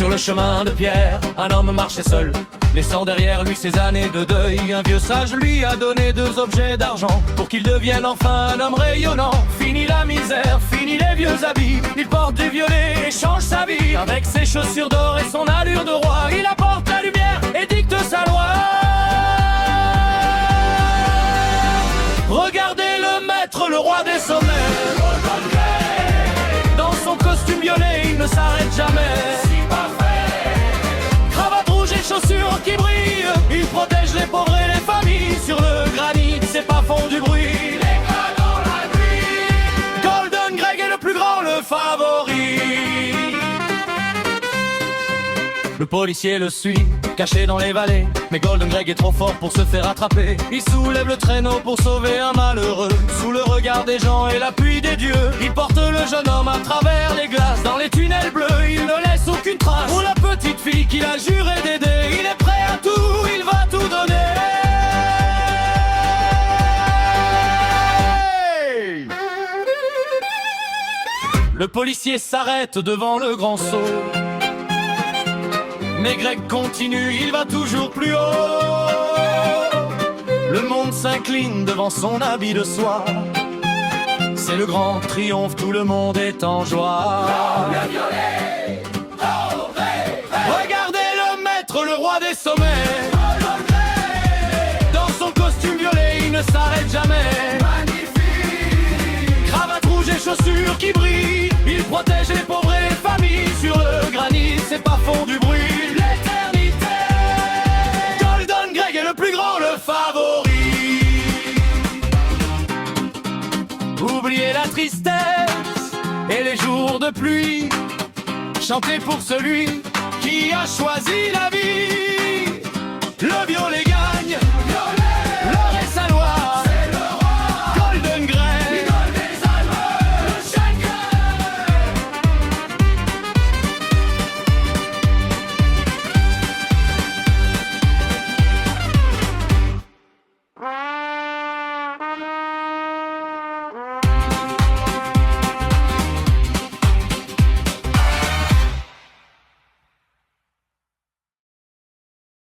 Sur le chemin de pierre, un homme marchait seul, laissant derrière lui ses années de deuil. Un vieux sage lui a donné 2 objets d'argent pour qu'il devienne enfin un homme rayonnant. Fini la misère, fini les vieux habits, il porte du violet et change sa vie. Avec ses chaussures d'or et son allure de roi, il apporte la lumière et dicte sa loi. Regardez le maître, le roi des sommets. Dans son costume violet, il ne s'arrête jamais. Cravate rouge et chaussures qui brillent, il protège les pauvres et les familles. Sur le granit, ses pas font du bruit. Les gars dans la nuit. Golden Greg est le plus grand, le favori. Le policier le suit, caché dans les vallées, mais Golden Greg est trop fort pour se faire attraper. Il soulève le traîneau pour sauver un malheureux. Sous le regard des gens et l'appui des dieux, il porte le jeune homme à travers les glaces. Dans les tunnels bleus, il ne laisse aucune trace. Pour la petite fille qu'il a juré d'aider, il est prêt à tout, il va tout donner. Le policier s'arrête devant le grand seau, mais Greg continue, il va toujours plus haut. Le monde s'incline devant son habit de soie. C'est le grand triomphe, tout le monde est en joie. Regardez le maître, le roi des sommets. Dans son costume violet, il ne s'arrête jamais. Magnifique. Cravate rouge et chaussures qui brillent, il protège les pauvres et les familles. Sur le granit, ses pas font du bruit. Oubliez la tristesse et les jours de pluie, chantez pour celui qui a choisi la vie.